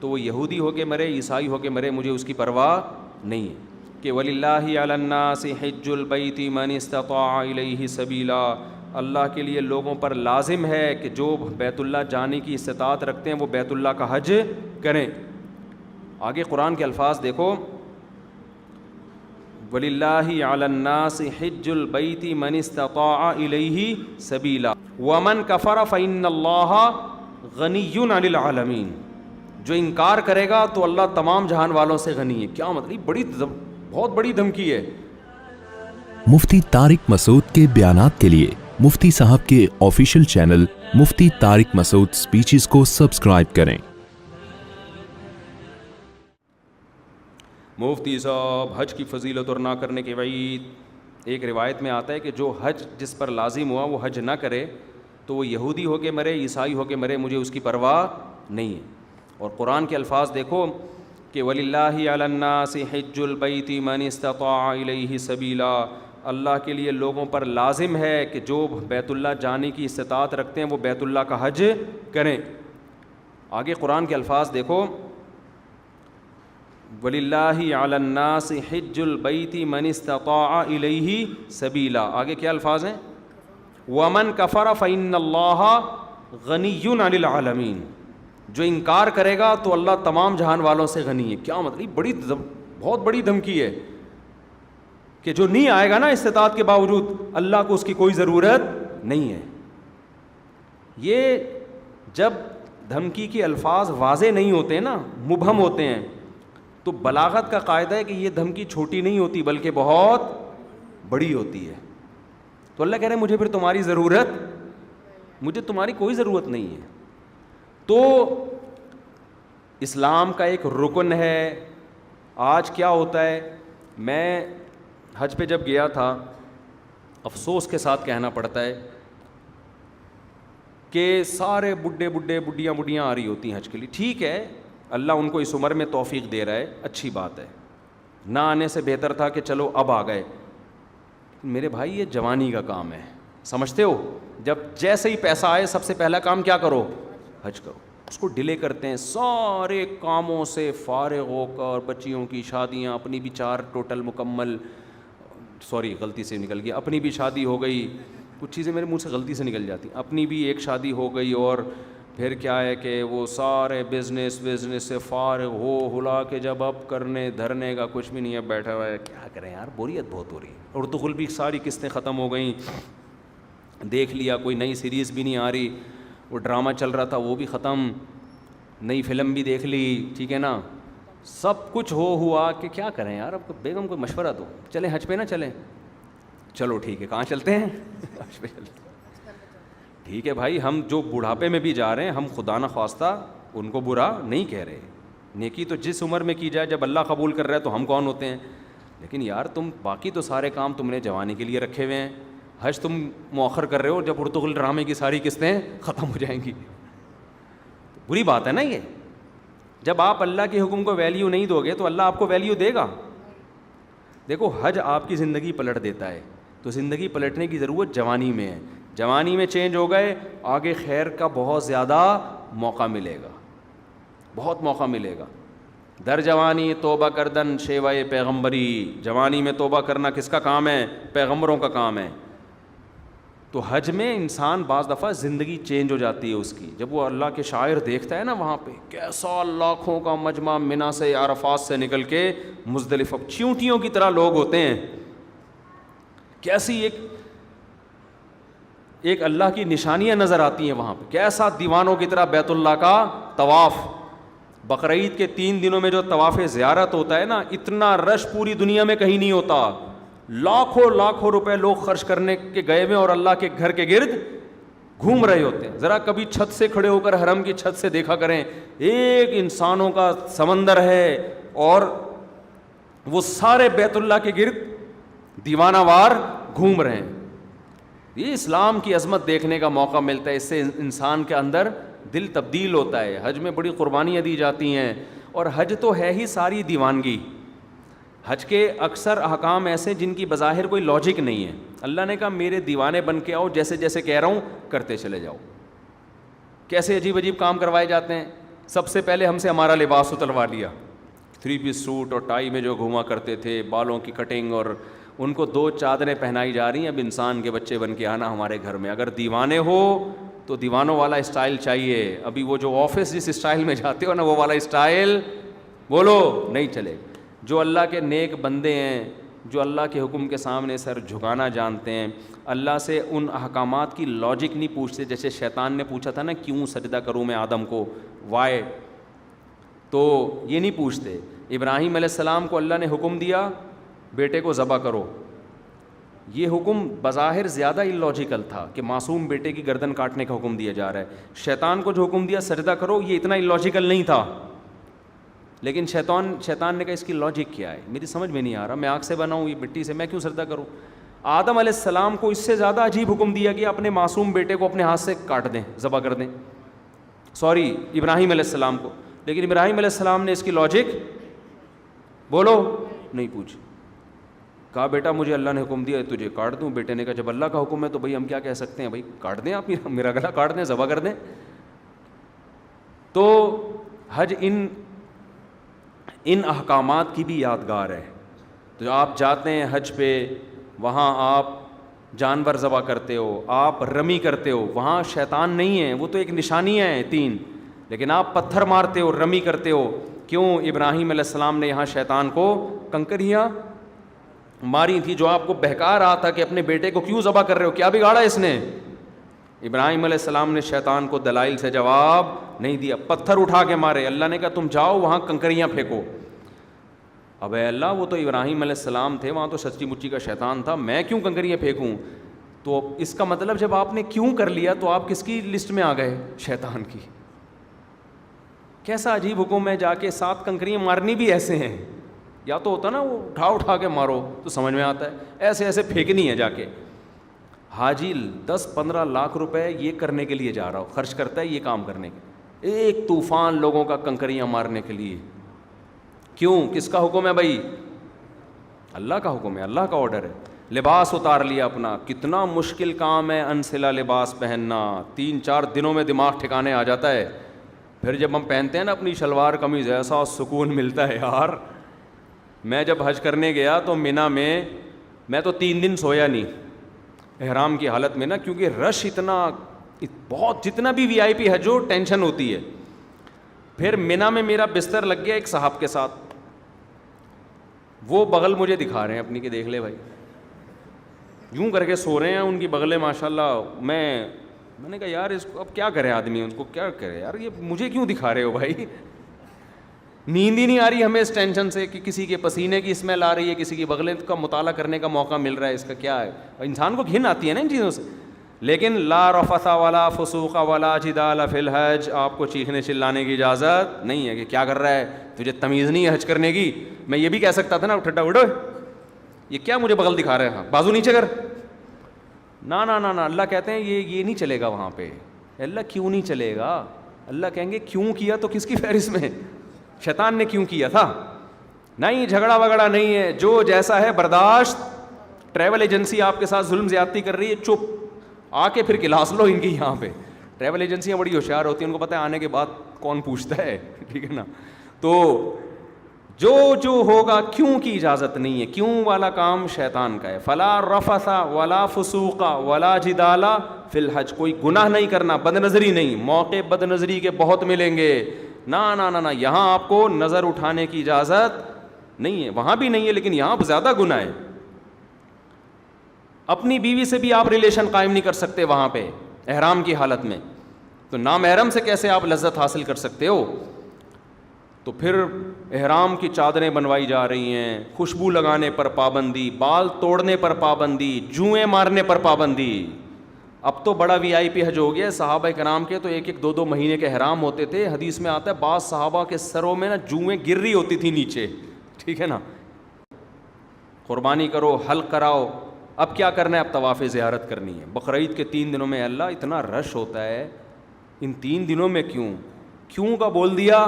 تو وہ یہودی ہو کے مرے, عیسائی ہو کے مرے, مجھے اس کی پرواہ نہیں ہے. کہ وَلِلَّهِ عَلَى النَّاسِ حِجُّ الْبَيْتِ مَنِ اسْتَطَاعَ إِلَيْهِ سَبِيلًا, اللہ کے لیے لوگوں پر لازم ہے کہ جو بیت اللہ جانے کی استطاعت رکھتے ہیں وہ بیت اللہ کا حج کریں. آگے قرآن کے الفاظ دیکھو, وَلِلَّهِ عَلَى النَّاسِ حِجُّ الْبَيْتِ مَنِ اسْتَطَاعَ إِلَيْهِ سَبِيلًا وَمَنْ كَفَرَ فَإِنَّ اللَّهَ غَنِيٌّ عَنِ الْعَالَمِينَ. جو انکار کرے گا تو اللہ تمام جہان والوں سے غنی ہے. کیا مطلب؟ بہت بڑی دھمکی ہے. مفتی طارق مسعود کے بیانات کے لیے مفتی صاحب کے آفیشیل چینل مفتی طارق مسعود سپیچز کو سبسکرائب کریں. مفتی صاحب حج کی فضیلت اور نہ کرنے کے وعید. ایک روایت میں آتا ہے کہ جو حج جس پر لازم ہوا وہ حج نہ کرے تو وہ یہودی ہو کے مرے, عیسائی ہو کے مرے, مجھے اس کی پرواہ نہیں ہے. اور قرآن کے الفاظ دیکھو کہ وَلِلَّهِ عَلَى النَّاسِ حِجُّ الْبَيْتِ مَنِ اسْتَطَاعَ إِلَيْهِ سَبِيلًا, اللہ کے لیے لوگوں پر لازم ہے کہ جو بیت اللہ جانے کی استطاعت رکھتے ہیں وہ بیت اللہ کا حج کریں. آگے قرآن کے الفاظ دیکھو, وَلِلَّهِ عَلَى النَّاسِ حِجُّ الْبَيْتِ مَنِ اسْتَطَاعَ إِلَيْهِ سَبِيلًا. آگے کیا الفاظ ہیں؟ وَمَنْ كَفَرَ فَإِنَّ اللَّهَ غَنِيٌّ عَنِ الْعَالَمِينَ. جو انکار کرے گا تو اللہ تمام جہان والوں سے غنی ہے. کیا مطلب؟ بہت بڑی دھمکی ہے کہ جو نہیں آئے گا نا استطاعت کے باوجود, اللہ کو اس کی کوئی ضرورت نہیں ہے. یہ جب دھمکی کے الفاظ واضح نہیں ہوتے نا, مبہم ہوتے ہیں, تو بلاغت کا قاعدہ ہے کہ یہ دھمکی چھوٹی نہیں ہوتی بلکہ بہت بڑی ہوتی ہے. تو اللہ کہہ رہے ہیں مجھے پھر تمہاری ضرورت, مجھے تمہاری کوئی ضرورت نہیں ہے. تو اسلام کا ایک رکن ہے. آج کیا ہوتا ہے, میں حج پہ جب گیا تھا, افسوس کے ساتھ کہنا پڑتا ہے کہ سارے بڈھیاں آ رہی ہوتی ہیں حج کے لیے. ٹھیک ہے, اللہ ان کو اس عمر میں توفیق دے رہا ہے, اچھی بات ہے. نہ آنے سے بہتر تھا کہ چلو اب آ گئے. میرے بھائی یہ جوانی کا کام ہے, سمجھتے ہو؟ جب جیسے ہی پیسہ آئے سب سے پہلا کام کیا کرو؟ حج کرو. اس کو ڈیلے کرتے ہیں, سارے کاموں سے فارغ ہو کر, بچیوں کی شادیاں, اپنی بھی 4 ٹوٹل مکمل, سوری غلطی سے نکل گیا, اپنی بھی شادی ہو گئی. کچھ چیزیں میرے منہ سے غلطی سے نکل جاتی. اپنی بھی ایک شادی ہو گئی, اور پھر کیا ہے کہ وہ سارے بزنس سے فارغ ہو ہلا کے جب اب کرنے دھرنے کا کچھ بھی نہیں ہے, بیٹھا ہوا ہے. کیا کریں یار, بوریت بہت ہو رہی ہے. ارطغرل بھی ساری قسطیں ختم ہو گئیں, دیکھ لیا, کوئی نئی سیریز بھی نہیں آ رہی. وہ ڈرامہ چل رہا تھا وہ بھی ختم, نئی فلم بھی دیکھ لی, ٹھیک ہے نا, سب کچھ ہوا کہ کیا کریں یار. اب بیگم کو مشورہ دو, چلیں حج پہ نہ چلیں؟ چلو ٹھیک ہے, کہاں چلتے ہیں؟ حج پہ چلتے ہیں. ٹھیک ہے بھائی, ہم جو بڑھاپے میں بھی جا رہے ہیں, ہم خدا نہ خواستہ ان کو برا نہیں کہہ رہے. نیکی تو جس عمر میں کی جائے, جب اللہ قبول کر رہا ہے تو ہم کون ہوتے ہیں. لیکن یار تم باقی تو سارے کام تم نے جوانی کے لیے رکھے ہوئے ہیں, حج تم مؤخر کر رہے ہو جب ارطغرل ڈرامے کی ساری قسطیں ختم ہو جائیں گی. بری بات ہے نا یہ. جب آپ اللہ کے حکم کو ویلیو نہیں دو گے تو اللہ آپ کو ویلیو دے گا. دیکھو حج آپ کی زندگی پلٹ دیتا ہے, تو زندگی پلٹنے کی ضرورت جوانی میں ہے. جوانی میں چینج ہو گئے, آگے خیر کا بہت زیادہ موقع ملے گا, بہت موقع ملے گا. در جوانی توبہ کردن شیوائے پیغمبری. جوانی میں توبہ کرنا کس کا کام ہے؟ پیغمبروں کا کام ہے. تو حج میں انسان بعض دفعہ زندگی چینج ہو جاتی ہے اس کی, جب وہ اللہ کے شاعر دیکھتا ہے نا, وہاں پہ کیسا لاکھوں کا مجمع منا سے عرفات سے نکل کے مزدلفہ, چیونٹیوں کی طرح لوگ ہوتے ہیں. کیسی ایک اللہ کی نشانیاں نظر آتی ہیں وہاں پہ, کیسا دیوانوں کی طرح بیت اللہ کا طواف. بقرعید کے 3 دنوں میں جو طواف زیارت ہوتا ہے نا, اتنا رش پوری دنیا میں کہیں نہیں ہوتا. لاکھوں روپے لوگ خرچ کرنے کے گئے ہوئے اور اللہ کے گھر کے گرد گھوم رہے ہوتے ہیں. ذرا کبھی چھت سے کھڑے ہو کر حرم کی چھت سے دیکھا کریں, ایک انسانوں کا سمندر ہے اور وہ سارے بیت اللہ کے گرد دیوانہ وار گھوم رہے ہیں. یہ اسلام کی عظمت دیکھنے کا موقع ملتا ہے, اس سے انسان کے اندر دل تبدیل ہوتا ہے. حج میں بڑی قربانیاں دی جاتی ہیں, اور حج تو ہے ہی ساری دیوانگی. حج کے اکثر احکام ایسے جن کی بظاہر کوئی لاجک نہیں ہے. اللہ نے کہا میرے دیوانے بن کے آؤ, جیسے جیسے کہہ رہا ہوں کرتے چلے جاؤ. کیسے عجیب عجیب کام کروائے جاتے ہیں. سب سے پہلے ہم سے ہمارا لباس اتروا لیا. 3 پیس سوٹ اور ٹائی میں جو گھوما کرتے تھے, بالوں کی کٹنگ, اور ان کو 2 چادریں پہنائی جا رہی ہیں. اب انسان کے بچے بن کے آنا ہمارے گھر میں. اگر دیوانے ہو تو دیوانوں والا اسٹائل چاہیے. ابھی وہ جو آفس جس اسٹائل میں جاتے ہو نا, وہ والا اسٹائل بولو نہیں چلے. جو اللہ کے نیک بندے ہیں, جو اللہ کے حکم کے سامنے سر جھکانا جانتے ہیں, اللہ سے ان احکامات کی لاجک نہیں پوچھتے. جیسے شیطان نے پوچھا تھا نا, کیوں سجدہ کروں میں آدم کو, وائے, تو یہ نہیں پوچھتے. ابراہیم علیہ السلام کو اللہ نے حکم دیا بیٹے کو ذبح کرو. یہ حکم بظاہر زیادہ اللاجیکل تھا کہ معصوم بیٹے کی گردن کاٹنے کا حکم دیا جا رہا ہے. شیطان کو جو حکم دیا سجدہ کرو, یہ اتنا اللاجیکل نہیں تھا. لیکن شیطان نے کہا اس کی لاجک کیا ہے, میری سمجھ میں نہیں آ رہا, میں آگ سے بنا ہوں, یہ مٹی سے, میں کیوں سجدہ کروں. آدم علیہ السلام کو اس سے زیادہ عجیب حکم دیا کہ اپنے معصوم بیٹے کو اپنے ہاتھ سے کاٹ دیں, ذبح کر دیں. سوری, ابراہیم علیہ السلام کو. لیکن ابراہیم علیہ السلام نے اس کی لاجک بولو نہیں پوچھی. کہا بیٹا مجھے اللہ نے حکم دیا تجھے کاٹ دوں. بیٹے نے کہا جب اللہ کا حکم ہے تو بھائی ہم کیا کہہ سکتے ہیں, بھائی کاٹ دیں, آپ میرا گلا کاٹ دیں, ذبح کر دیں. تو حج ان احکامات کی بھی یادگار ہے. تو آپ جاتے ہیں حج پہ, وہاں آپ جانور ذبح کرتے ہو, آپ رمی کرتے ہو, وہاں شیطان نہیں ہے, وہ تو ایک نشانیاں ہیں 3, لیکن آپ پتھر مارتے ہو, رمی کرتے ہو. کیوں؟ ابراہیم علیہ السلام نے یہاں شیطان کو کنکریاں ماری تھی, جو آپ کو بہکا رہا تھا کہ اپنے بیٹے کو کیوں ذبح کر رہے ہو, کیا بگاڑا اس نے. ابراہیم علیہ السلام نے شیطان کو دلائل سے جواب نہیں دیا, پتھر اٹھا کے مارے. اللہ نے کہا تم جاؤ وہاں کنکریاں پھینکو. اب اے اللہ, وہ تو ابراہیم علیہ السلام تھے, وہاں تو سچی مچی کا شیطان تھا, میں کیوں کنکریاں پھینکوں. تو اس کا مطلب جب آپ نے کیوں کر لیا تو آپ کس کی لسٹ میں آ گئے, شیطان کی. کیسا عجیب حکم ہے, جا کے 7 کنکریاں مارنی بھی ایسے ہیں. یا تو ہوتا نا وہ اٹھا کے مارو تو سمجھ میں آتا ہے, ایسے ایسے پھینکنی ہے جا کے. حاجی 10-15 لاکھ روپے یہ کرنے کے لیے جا رہا ہو, خرچ کرتا ہے یہ کام کرنے کے, ایک طوفان لوگوں کا کنکریاں مارنے کے لیے. کیوں؟ کس کا حکم ہے بھائی؟ اللہ کا حکم ہے, اللہ کا آرڈر ہے. لباس اتار لیا اپنا, کتنا مشکل کام ہے انسلا لباس پہننا, 3-4 دنوں میں دماغ ٹھکانے آ جاتا ہے. پھر جب ہم پہنتے ہیں نا اپنی شلوار قمیض, ایسا سکون ملتا ہے یار. میں جب حج کرنے گیا تو مینا میں تو 3 دن سویا نہیں احرام کی حالت میں نا, کیونکہ رش اتنا, بہت, جتنا بھی وی آئی پی حج ہو ٹینشن ہوتی ہے. پھر مینا میں میرا بستر لگ گیا ایک صاحب کے ساتھ, وہ بغل مجھے دکھا رہے ہیں اپنی کہ دیکھ لے بھائی, یوں کر کے سو رہے ہیں, ان کی بغلیں ماشاء اللہ. میں نے کہا یار اس کو اب کیا کرے آدمی, ان کو کیا کرے یار, یہ مجھے کیوں دکھا رہے ہو بھائی. نیند ہی نہیں آ رہی ہمیں اس ٹینشن سے کہ کسی کے پسینے کی اسمیل آ رہی ہے, کسی کی بغلیں کا مطالعہ کرنے کا موقع مل رہا ہے, اس کا کیا ہے. انسان کو گھن آتی ہے نا ان چیزوں سے. لیکن لا رفث ولا فسوق ولا جدال فی الحج, آپ کو چیخنے چلانے کی اجازت نہیں ہے کہ کیا کر رہا ہے, تجھے تمیز نہیں ہے حج کرنے کی. میں یہ بھی کہہ سکتا تھا نا ٹھڈا اڑو, یہ کیا مجھے بغل دکھا رہے ہیں, بازو نیچے کر. نا نا نا نا, اللہ کہتے ہیں یہ نہیں چلے گا وہاں پہ. اللہ کیوں نہیں چلے گا؟ اللہ کہیں گے کیوں کیا تو کس کی فہرست میں, شیطان نے کیوں کیا تھا. نہیں, جھگڑا وگڑا نہیں ہے, جو جیسا ہے برداشت. ٹریول ایجنسی آپ کے ساتھ ظلم زیادتی کر رہی ہے, چپ, آ کے پھر کلاس لو ان کی. یہاں پہ ٹریول ایجنسیاں بڑی ہوشیار ہوتی ہیں, ان کو پتہ ہے آنے کے بعد کون پوچھتا ہے, ٹھیک ہے نا. تو جو ہوگا کیوں کی اجازت نہیں ہے, کیوں والا کام شیطان کا ہے. فلا رفث ولا فسوق ولا جدال فی الحج, کوئی گناہ نہیں کرنا, بد نظری نہیں. موقع بد نظری کے بہت ملیں گے, نا نا نا نا, یہاں آپ کو نظر اٹھانے کی اجازت نہیں ہے. وہاں بھی نہیں ہے لیکن یہاں زیادہ گناہ ہے. اپنی بیوی سے بھی آپ ریلیشن قائم نہیں کر سکتے وہاں پہ احرام کی حالت میں, تو نامحرم سے کیسے آپ لذت حاصل کر سکتے ہو. تو پھر احرام کی چادریں بنوائی جا رہی ہیں, خوشبو لگانے پر پابندی, بال توڑنے پر پابندی, جوئیں مارنے پر پابندی. اب تو بڑا وی آئی پی حج ہو گیا. صحابہ کرام کے تو 1-2 مہینے کے احرام ہوتے تھے. حدیث میں آتا ہے بعض صحابہ کے سروں میں نا جوئیں گر رہی ہوتی تھی نیچے, ٹھیک ہے نا. قربانی کرو, حلق کراؤ. اب کیا کرنا ہے, اب طواف زیارت کرنی ہے. بقرعید کے 3 دنوں میں اللہ اتنا رش ہوتا ہے, ان 3 دنوں میں کیوں کا بول دیا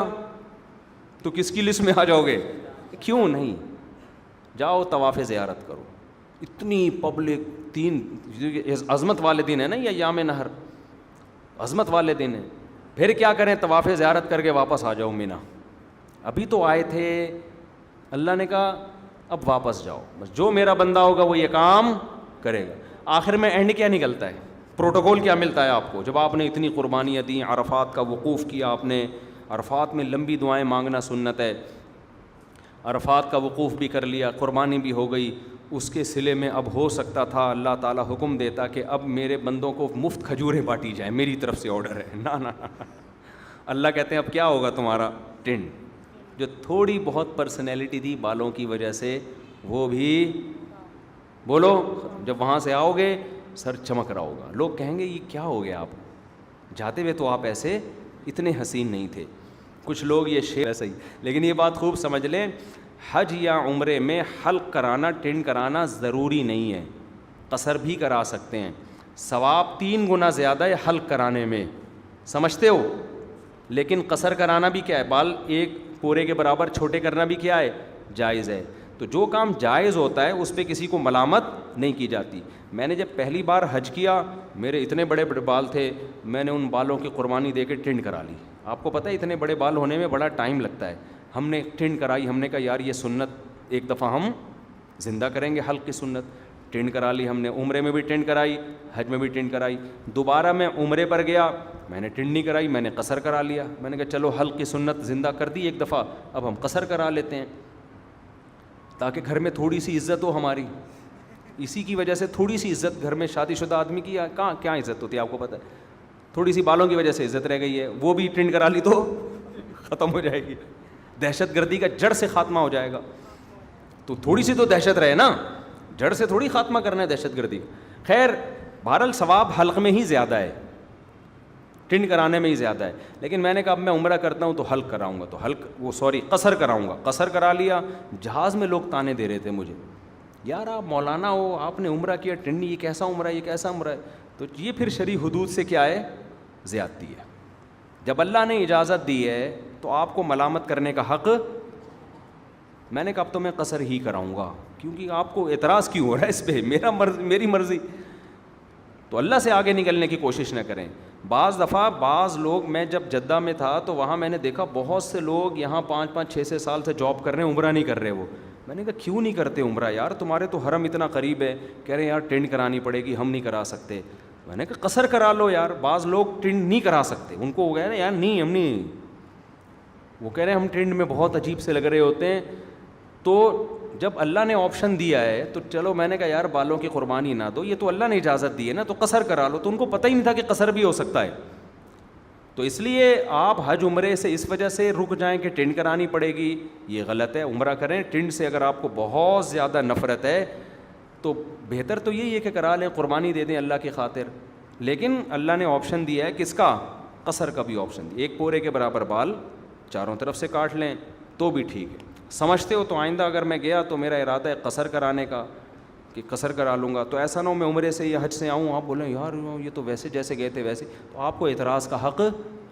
تو کس کی لسٹ میں آ جاؤ گے. کیوں نہیں, جاؤ طواف زیارت کرو. اتنی پبلک, 3 عظمت والے دن ہے نا یہ ایام نہر, عظمت والے دن ہیں. پھر کیا کریں, طواف زیارت کر کے واپس آ جاؤ مینا. ابھی تو آئے تھے, اللہ نے کہا اب واپس جاؤ, بس جو میرا بندہ ہوگا وہ یہ کام کرے گا. آخر میں اینڈ کیا نکلتا ہے, پروٹوکول کیا ملتا ہے آپ کو؟ جب آپ نے اتنی قربانیاں دیں, عرفات کا وقوف کیا آپ نے, عرفات میں لمبی دعائیں مانگنا سنت ہے, عرفات کا وقوف بھی کر لیا, قربانی بھی ہو گئی, اس کے صلے میں اب ہو سکتا تھا اللہ تعالیٰ حکم دیتا کہ اب میرے بندوں کو مفت کھجوریں بانٹی جائیں, میری طرف سے آرڈر ہے. نہ اللہ کہتے ہیں اب کیا ہوگا تمہارا ٹنڈ, جو تھوڑی بہت پرسنالٹی تھی بالوں کی وجہ سے وہ بھی بولو, جب وہاں سے آؤ گے سر چمک رہا ہوگا, لوگ کہیں گے یہ کیا ہو گیا, آپ جاتے ہوئے تو آپ ایسے اتنے حسین نہیں تھے. کچھ لوگ یہ شعر ایسا ہی, لیکن یہ بات خوب سمجھ لیں, حج یا عمرے میں حلق کرانا, ٹنڈ کرانا ضروری نہیں ہے, قصر بھی کرا سکتے ہیں. ثواب 3 گنا زیادہ ہے حلق کرانے میں, سمجھتے ہو, لیکن قصر کرانا بھی کیا ہے, بال ایک پورے کے برابر چھوٹے کرنا بھی کیا ہے, جائز ہے. تو جو کام جائز ہوتا ہے اس پہ کسی کو ملامت نہیں کی جاتی. میں نے جب پہلی بار حج کیا, میرے اتنے بڑے بڑے بال تھے, میں نے ان بالوں کی قربانی دے کے ٹنڈ کرا لی. آپ کو پتہ ہے اتنے بڑے بال ہونے میں بڑا ٹائم لگتا ہے. ہم نے ٹنڈ کرائی, ہم نے کہا یار یہ سنت ایک دفعہ ہم زندہ کریں گے, حلق کی سنت. ٹنڈ کرا لی ہم نے, عمرے میں بھی ٹنڈ کرائی, حج میں بھی ٹنڈ کرائی. دوبارہ میں عمرے پر گیا, میں نے ٹنڈ نہیں کرائی, میں نے قصر کرا لیا. میں نے کہا چلو حلق کی سنت زندہ کر دی ایک دفعہ, اب ہم قصر کرا لیتے ہیں تاکہ گھر میں تھوڑی سی عزت ہو ہماری. اسی کی وجہ سے تھوڑی سی عزت گھر میں شادی شدہ آدمی کی کہاں کیا عزت ہوتی ہے آپ کو پتہ ہے, تھوڑی سی بالوں کی وجہ سے عزت رہ گئی ہے, وہ بھی ٹنڈ کرا لی تو ختم ہو جائے گی, دہشت گردی کا جڑ سے خاتمہ ہو جائے گا. تو تھوڑی سی تو دہشت رہے نا, جڑ سے تھوڑی خاتمہ کرنا ہے دہشت گردی. خیر بہرحال ثواب حلق میں ہی زیادہ ہے, ٹنڈ کرانے میں ہی زیادہ ہے. لیکن میں نے کہا اب میں عمرہ کرتا ہوں تو حلق کراؤں گا, تو قصر کراؤں گا. قصر کرا لیا. جہاز میں لوگ تانے دے رہے تھے مجھے, یار آپ مولانا ہو, آپ نے عمرہ کیا, ٹنڈ, یہ کیسا عمرہ ہے, یہ کیسا عمرہ ہے. تو یہ پھر شرعی حدود سے کیا ہے, زیادتی ہے. جب اللہ نے اجازت دی ہے تو آپ کو ملامت کرنے کا حق. میں نے کہا اب تو میں قصر ہی کراؤں گا, کیونکہ آپ کو اعتراض کیوں ہو رہا ہے اس پہ, میری مرضی. تو اللہ سے آگے نکلنے کی کوشش نہ کریں. بعض دفعہ بعض لوگ, میں جب جدہ میں تھا تو وہاں میں نے دیکھا بہت سے لوگ یہاں 5-6 سال سے جاب کر رہے ہیں, عمرہ نہیں کر رہے. وہ میں نے کہا کیوں نہیں کرتے عمرہ یار, تمہارے تو حرم اتنا قریب ہے. کہہ رہے ہیں یار ٹنڈ کرانی پڑے گی, ہم نہیں کرا سکتے. میں نے کہا قصر کرا لو یار. بعض لوگ ٹنڈ نہیں کرا سکتے, ان کو ہو گیا نا یار نہیں ہم نہیں, وہ کہہ رہے ہیں ہم ٹنڈ میں بہت عجیب سے لگ رہے ہوتے ہیں. تو جب اللہ نے آپشن دیا ہے تو چلو, میں نے کہا یار بالوں کی قربانی نہ دو, یہ تو اللہ نے اجازت دی ہے نا, تو قصر کرا لو. تو ان کو پتہ ہی نہیں تھا کہ قصر بھی ہو سکتا ہے. تو اس لیے آپ حج عمرے سے اس وجہ سے رک جائیں کہ ٹنڈ کرانی پڑے گی, یہ غلط ہے. عمرہ کریں ٹنڈ سے. اگر آپ کو بہت زیادہ نفرت ہے تو بہتر تو یہی ہے کہ کرا لیں, قربانی دے دیں اللہ کی خاطر. لیکن اللہ نے آپشن دیا ہے کس کا, قصر کا بھی آپشن دیا. 1 پورے کے برابر بال چاروں طرف سے کاٹ لیں تو بھی ٹھیک ہے. سمجھتے ہو؟ تو آئندہ اگر میں گیا تو میرا ارادہ ہے قصر کرانے کا, کہ قصر کرا لوں گا. تو ایسا نہ ہو میں عمرے سے یا حج سے آؤں, آپ بولیں یار یہ تو ویسے جیسے گئے تھے ویسے, تو آپ کو اعتراض کا حق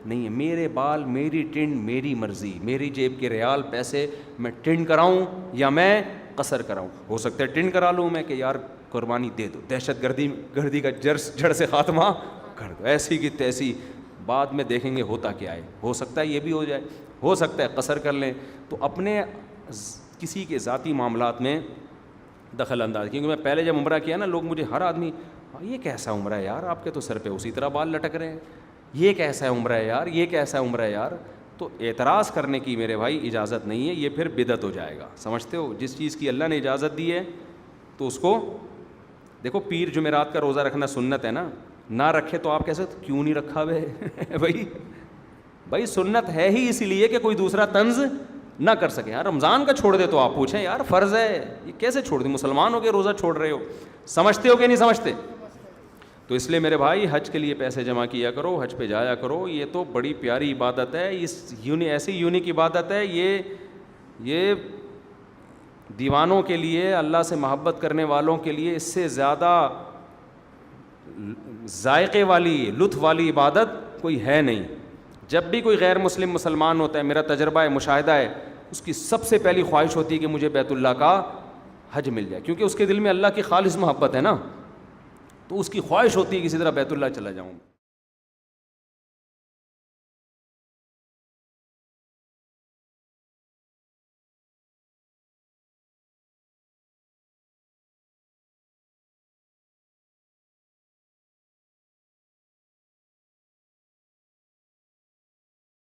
نہیں ہے. میرے بال, میری ٹنڈ, میری مرضی, میری جیب کے ریال پیسے, میں ٹنڈ کراؤں یا میں قصر کراؤں. ہو سکتا ہے ٹنڈ کرا لوں میں کہ یار قربانی دے دو, دہشت گردی کا جڑ سے خاتمہ کر دو, ایسی کی تیسی, بعد میں دیکھیں گے ہوتا کیا ہے. ہو سکتا ہے یہ بھی ہو جائے, ہو سکتا ہے قصر کر لیں. تو اپنے کسی کے ذاتی معاملات میں دخل انداز, کیونکہ میں پہلے جب عمرہ کیا نا, لوگ مجھے, ہر آدمی, یہ کیسا عمرہ ہے یار, آپ کے تو سر پہ اسی طرح بال لٹک رہے ہیں, یہ کیسا عمرہ ہے یار, یہ کیسا عمرہ ہے یار. تو اعتراض کرنے کی میرے بھائی اجازت نہیں ہے, یہ پھر بدعت ہو جائے گا. سمجھتے ہو؟ جس چیز کی اللہ نے اجازت دی ہے تو اس کو دیکھو. پیر جمعرات کا روزہ رکھنا سنت ہے نا, نہ رکھے تو آپ کیسے, کیوں نہیں رکھا بھائی سنت ہے ہی اسی لیے کہ کوئی دوسرا طنز نہ کر سکے. یار رمضان کا چھوڑ دے تو آپ پوچھیں یار فرض ہے, یہ کیسے چھوڑ دیں, مسلمان ہو کے روزہ چھوڑ رہے ہو. سمجھتے ہو کہ نہیں سمجھتے؟ تو اس لیے میرے بھائی حج کے لیے پیسے جمع کیا کرو, حج پہ جایا کرو. یہ تو بڑی پیاری عبادت ہے, اس ایسی یونیک عبادت ہے. یہ دیوانوں کے لیے, اللہ سے محبت کرنے والوں کے لیے اس سے زیادہ ذائقے والی, لطف والی عبادت کوئی ہے نہیں. جب بھی کوئی غیر مسلم مسلمان ہوتا ہے, میرا تجربہ ہے, مشاہدہ ہے, اس کی سب سے پہلی خواہش ہوتی ہے کہ مجھے بیت اللہ کا حج مل جائے, کیونکہ اس کے دل میں اللہ کی خالص محبت ہے نا, تو اس کی خواہش ہوتی ہے کسی طرح بیت اللہ چلا جاؤں.